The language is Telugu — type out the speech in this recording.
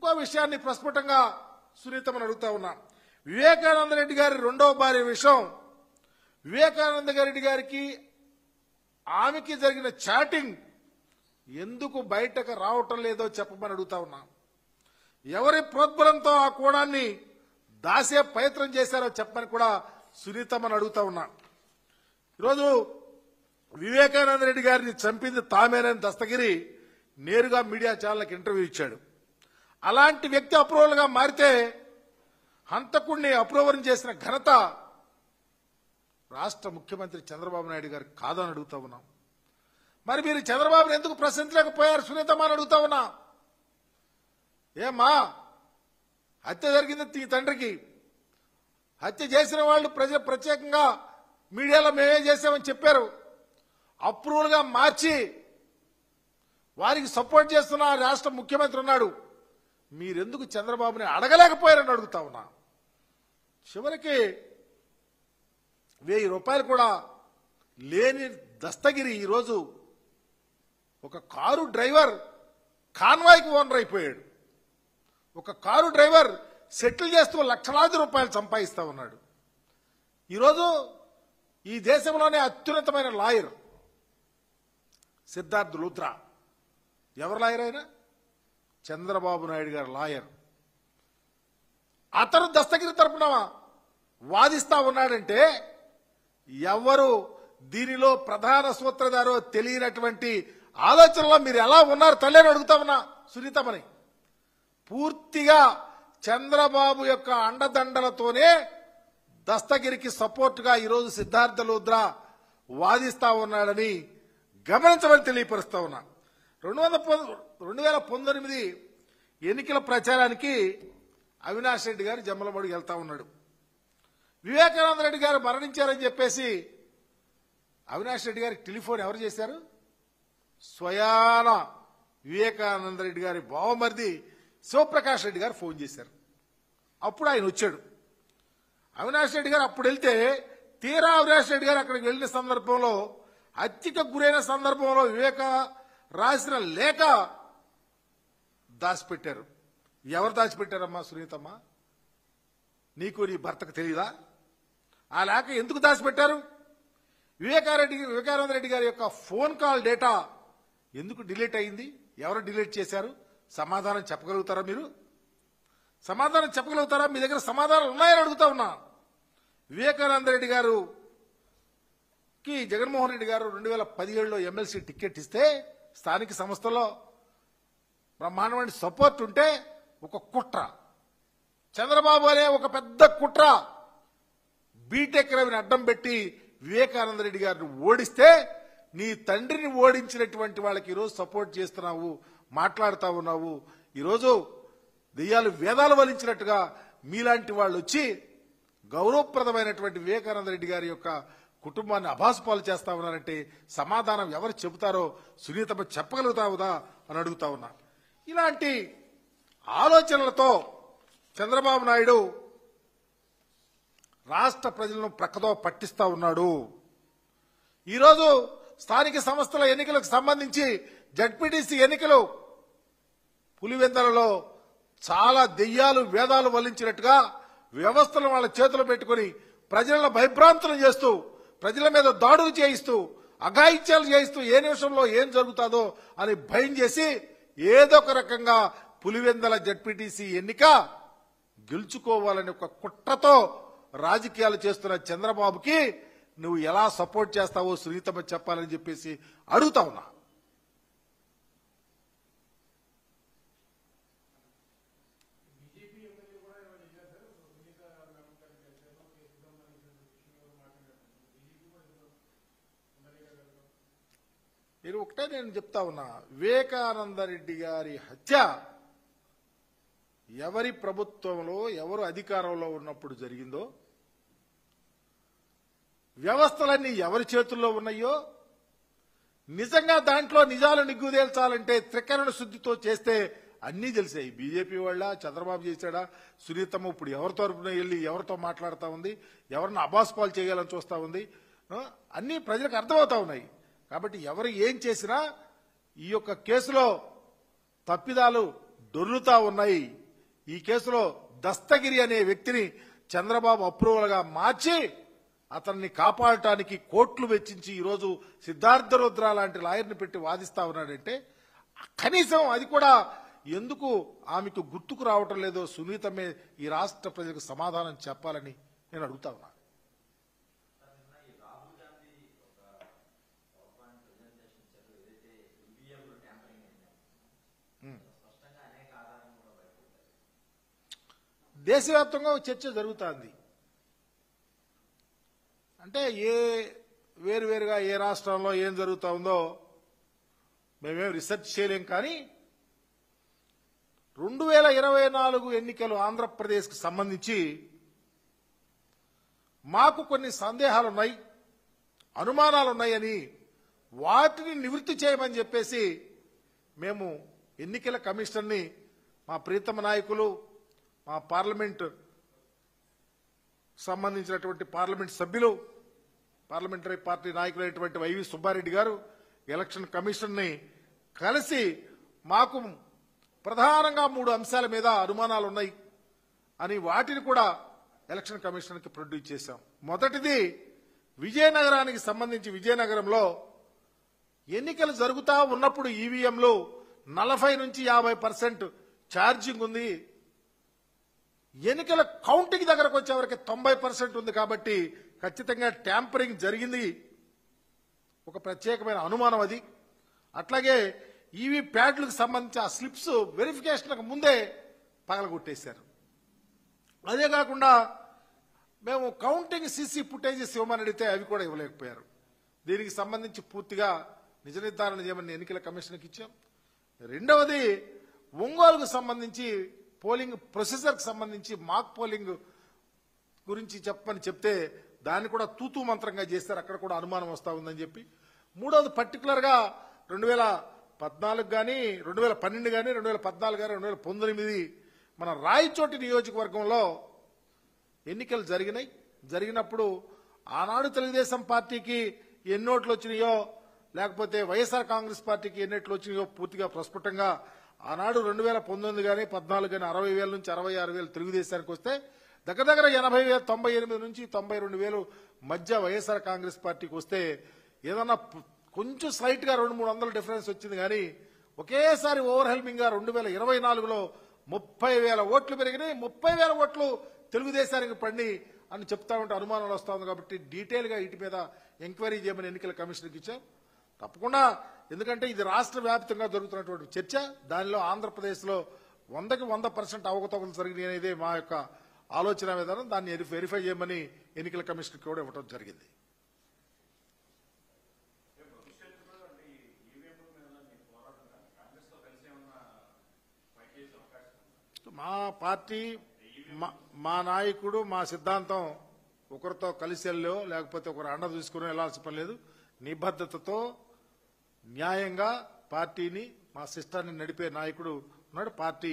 ఇంకో విషయాన్ని ప్రస్ఫుటంగా సునీతమని అడుగుతా ఉన్నా. వివేకానంద రెడ్డి గారి రెండవ భార్య విషయం, వివేకానంద రెడ్డి గారికి ఆమెకి జరిగిన చాటింగ్ ఎందుకు బయటకు రావటం లేదో చెప్పమని అడుగుతా ఉన్నా. ఎవరి ప్రోద్బలంతో ఆ కోణాన్ని దాసే ప్రయత్నం చేశారో చెప్పమని కూడా సునీతమని అడుగుతా ఉన్నా. ఈరోజు వివేకానంద రెడ్డి గారిని చంపింది తామేనని దస్తగిరి నేరుగా మీడియా ఛానల్కి ఇంటర్వ్యూ ఇచ్చాడు. అలాంటి వ్యక్తి అప్రూవల్ గా మారితే హంతకుడిని అప్రూవల్ చేసిన ఘనత రాష్ట్ర ముఖ్యమంత్రి చంద్రబాబు నాయుడు గారు కాదని అడుగుతా ఉన్నాం. మరి మీరు చంద్రబాబుని ఎందుకు ప్రశ్నించలేకపోయారు సునీతమ్మ అని అడుగుతా ఉన్నా. ఏమ్మా, హత్య జరిగింది ఈ తండ్రికి, హత్య చేసిన వాళ్ళు ప్రత్యేకంగా మీడియాలో మేమే చేశామని చెప్పారు. అప్రూవల్ గా మార్చి వారికి సపోర్ట్ చేస్తున్న రాష్ట్ర ముఖ్యమంత్రి ఉన్నాడు. మీరెందుకు చంద్రబాబుని అడగలేకపోయారని అడుగుతా ఉన్నా. చివరికి 1000 రూపాయలు కూడా లేని దస్తగిరి ఈరోజు ఒక కారు డ్రైవర్ కాన్వాయ్కి ఓనర్ అయిపోయాడు. ఒక కారు డ్రైవర్ సెటిల్ చేస్తూ లక్షలాది రూపాయలు సంపాదిస్తా ఉన్నాడు. ఈరోజు ఈ దేశంలోనే అత్యున్నతమైన లాయర్ సిద్ధార్థ్ లూథ్రా. ఎవరు లాయర్ అయినా? చంద్రబాబు నాయుడు గారు లాయర్. అతను దస్తగిరి తరపున వాదిస్తా ఉన్నాడంటే ఎవరు దీనిలో ప్రధాన సూత్రధారో తెలియనటువంటి ఆలోచనలో మీరు ఎలా ఉన్నారు తల్లి అని అడుగుతా ఉన్నా సునీతమని. పూర్తిగా చంద్రబాబు యొక్క అండదండలతోనే దస్తగిరికి సపోర్టుగా ఈరోజు సిద్ధార్థ లూథ్రా వాదిస్తా ఉన్నాడని గమనించమని తెలియపరుస్తా ఉన్నా. 2019 ఎన్నికల ప్రచారానికి అవినాష్ రెడ్డి గారు జమ్మలమడుగు వెళ్తా ఉన్నాడు. వివేకానంద రెడ్డి గారు మరణించారని చెప్పేసి అవినాష్ రెడ్డి గారికి టెలిఫోన్ ఎవరు చేశారు? స్వయాన వివేకానంద రెడ్డి గారి బావమరిది శివప్రకాష్ రెడ్డి గారు ఫోన్ చేశారు. అప్పుడు ఆయన వచ్చాడు. అవినాష్ రెడ్డి గారు అప్పుడు వెళ్తే తీరా అవినాష్ రెడ్డి గారు అక్కడికి వెళ్ళిన సందర్భంలో హత్యకు గురైన సందర్భంలో వివేక రాసిన లేఖ దాచిపెట్టారు. ఎవరు దాచిపెట్టారమ్మా సునీతమ్మ? నీకు నీ భర్తకు తెలియదా? ఆ లేఖ ఎందుకు దాచిపెట్టారు? వివేకానంద రెడ్డి గారి యొక్క ఫోన్ కాల్ డేటా ఎందుకు డిలీట్ అయింది? ఎవరు డిలీట్ చేశారు? సమాధానం చెప్పగలుగుతారా? మీరు సమాధానం చెప్పగలుగుతారా? మీ దగ్గర సమాధానాలు ఉన్నాయని అడుగుతా ఉన్నా. వివేకానంద రెడ్డి గారుకి జగన్మోహన్ రెడ్డి గారు 2017లో ఎమ్మెల్సీ టికెట్ ఇస్తే స్థానిక సంస్థలో బ్రహ్మాండమైన సపోర్ట్ ఉంటే ఒక కుట్ర, చంద్రబాబు అనే ఒక పెద్ద కుట్ర, బీటెక్ రవిని అడ్డం పెట్టి వివేకానంద రెడ్డి గారిని ఓడిస్తే నీ తండ్రిని ఓడించినటువంటి వాళ్ళకి ఈరోజు సపోర్ట్ చేస్తున్నావు, మాట్లాడుతా ఉన్నావు. ఈరోజు దెయ్యాలు వేదాలు వలించినట్టుగా మీలాంటి వాళ్ళు వచ్చి గౌరవప్రదమైనటువంటి వివేకానంద రెడ్డి గారి యొక్క కుటుంబాన్ని అభాసుపాలు చేస్తా ఉన్నారంటే సమాధానం ఎవరు చెబుతారో సునీతమ్మ చెప్పగలుగుతావుదా అని అడుగుతా ఉన్నా. ఇలాంటి ఆలోచనలతో చంద్రబాబు నాయుడు రాష్ట్ర ప్రజలను ప్రక్కదో పట్టిస్తా ఉన్నాడు. ఈరోజు స్థానిక సంస్థల ఎన్నికలకు సంబంధించి జడ్పీటీసీ ఎన్నికలు పులివెందలలో చాలా దెయ్యాలు వేదాలు వల్లించినట్టుగా వ్యవస్థను వాళ్ళ చేతులు పెట్టుకుని ప్రజలను భయభ్రాంతులు చేస్తూ, ప్రజల మీద దాడులు చేయిస్తూ, అఘాయిత్యాలు చేయిస్తూ ఏ నిమిషంలో ఏం జరుగుతుందో అని భయం చేసి ఏదో ఒక రకంగా పులివెందల జడ్పీటీసీ ఎన్నిక గెలుచుకోవాలని ఒక కుట్రతో రాజకీయాలు చేస్తున్న చంద్రబాబుకి నువ్వు ఎలా సపోర్ట్ చేస్తావో సునీతమ్మ చెప్పాలని చెప్పేసి అడుగుతా ఉన్నా. నేను ఒకటే చెప్తా ఉన్నా, వివేకానంద రెడ్డి గారి హత్య ఎవరి ప్రభుత్వంలో ఎవరు అధికారంలో ఉన్నప్పుడు జరిగిందో, వ్యవస్థలన్నీ ఎవరి చేతుల్లో ఉన్నాయో, నిజంగా దాంట్లో నిజాలు నిగ్గుదేల్చాలంటే త్రికరణ శుద్ధితో చేస్తే అన్నీ తెలిసాయి. బీజేపీ వాళ్ళ, చంద్రబాబు చేశాడా, సునీతమ్మ ఇప్పుడు ఎవరి తరపున వెళ్ళి ఎవరితో మాట్లాడుతూ ఉంది, ఎవరిని అబాస్పాలు చేయాలని చూస్తూ ఉంది, అన్నీ ప్రజలకు అర్థమవుతా ఉన్నాయి. కాబట్టి ఎవరు ఏం చేసినా ఈ యొక్క కేసులో తప్పిదాలు దొర్లుతా ఉన్నాయి. ఈ కేసులో దస్తగిరి అనే వ్యక్తిని చంద్రబాబు అప్రూవల్ గా మార్చి అతన్ని కాపాడటానికి కోట్లు వెచ్చించి ఈరోజు సిద్ధార్థ రుద్ర లాంటి లాయర్ని పెట్టి వాదిస్తా ఉన్నాడంటే కనీసం అది కూడా ఎందుకు ఆమెకు గుర్తుకు రావటం లేదో సునీతమే ఈ రాష్ట్ర ప్రజలకు సమాధానం చెప్పాలని నేను అడుగుతా ఉన్నా. దేశవ్యాప్తంగా చర్చ జరుగుతోంది. అంటే వేరువేరుగా ఏ రాష్ట్రంలో ఏం జరుగుతూ ఉందో మేమేం రీసెర్చ్ చేయలేం. కానీ 2024 ఎన్నికలు ఆంధ్రప్రదేశ్కి సంబంధించి మాకు కొన్ని సందేహాలున్నాయి, అనుమానాలున్నాయని వాటిని నివృత్తి చేయమని చెప్పేసి మేము ఎన్నికల కమిషన్ని మా ప్రీతమ నాయకులు, మా పార్లమెంట్ సంబంధించినటువంటి పార్లమెంట్ సభ్యులు, పార్లమెంటరీ పార్టీ నాయకులైనటువంటి వైవి సుబ్బారెడ్డి గారు ఎలక్షన్ కమిషన్ని కలిసి మాకు ప్రధానంగా 3 అంశాల మీద అనుమానాలు ఉన్నాయి అని వాటిని కూడా ఎలక్షన్ కమిషన్కి ప్రొడ్యూస్ చేశాం. మొదటిది విజయనగరానికి సంబంధించి విజయనగరంలో ఎన్నికలు జరుగుతా ఉన్నప్పుడు ఈవీఎంలు 40 నుంచి 50% ఛార్జింగ్ ఉంది. ఎన్నికల కౌంటింగ్ దగ్గరకు వచ్చేవరకు 90% ఉంది. కాబట్టి ఖచ్చితంగా ట్యాంపరింగ్ జరిగింది, ఒక ప్రత్యేకమైన అనుమానం అది. అట్లాగే ఈవీ ప్యాడ్లకు సంబంధించి ఆ స్లిప్స్ వెరిఫికేషన్కు ముందే పగలగొట్టేశారు. అదే కాకుండా మేము కౌంటింగ్ సీసీ ఫుటేజెస్ ఇవ్వమని అడిగితే అవి కూడా ఇవ్వలేకపోయారు. దీనికి సంబంధించి పూర్తిగా నిజ నిర్ధారణ చేయమని ఎన్నికల కమిషన్కి ఇచ్చాం. రెండవది ఒంగోలుకు సంబంధించి పోలింగ్ ప్రొసీజర్కి సంబంధించి మాక్ పోలింగ్ గురించి చెప్పని చెప్తే దాన్ని కూడా తూతూ మంత్రంగా చేస్తారు, అక్కడ కూడా అనుమానం వస్తూ ఉందని చెప్పి. మూడవది పర్టికులర్గా 2014 కానీ 2012 కానీ 2014 కానీ 2019 మన రాయచోటి నియోజకవర్గంలో ఎన్నికలు జరిగినప్పుడు ఆనాడు తెలుగుదేశం పార్టీకి ఎన్ని ఓట్లు వచ్చినాయో లేకపోతే వైఎస్ఆర్ కాంగ్రెస్ పార్టీకి ఎన్ని ఓట్లు వచ్చినాయో పూర్తిగా ప్రస్ఫుటంగా ఆనాడు 2019 కానీ 14 కానీ 60,000 నుంచి 66,000 తెలుగుదేశానికి వస్తే దగ్గర 80,000 98 నుంచి 92,000 మధ్య వైఎస్ఆర్ కాంగ్రెస్ పార్టీకి వస్తే ఏదన్నా కొంచెం స్లైట్ గా 200-300 డిఫరెన్స్ వచ్చింది. కానీ ఒకేసారి ఓవర్హెల్మింగ్ గా 2024లో 30,000 ఓట్లు పెరిగినాయి. 30,000 ఓట్లు తెలుగుదేశానికి పడి అని చెప్తా ఉంటే అనుమానాలు వస్తా ఉంది. కాబట్టి డీటెయిల్ గా వీటి మీద ఎంక్వైరీ చేయమని ఎన్నికల కమిషన్కి ఇచ్చాం. తప్పకుండా, ఎందుకంటే ఇది రాష్ట్ర వ్యాప్తంగా జరుగుతున్నటువంటి చర్చ. దానిలో ఆంధ్రప్రదేశ్లో 100కి 100% అవకతవకలు జరిగినాయి అనేది మా యొక్క ఆలోచన విధానం. దాన్ని వెరిఫై చేయమని ఎన్నికల కమిషన్కి కూడా ఇవ్వడం జరిగింది. మా పార్టీ, మా నాయకుడు, మా సిద్ధాంతం ఒకరితో కలిసి వెళ్ళో లేకపోతే ఒకరు అండ తీసుకుని వెళ్లాల్సిన పని లేదు. నిబద్ధతతో న్యాయంగా పార్టీని, మా సిస్టాన్ని నడిపే నాయకుడు ఉన్నాడు. పార్టీ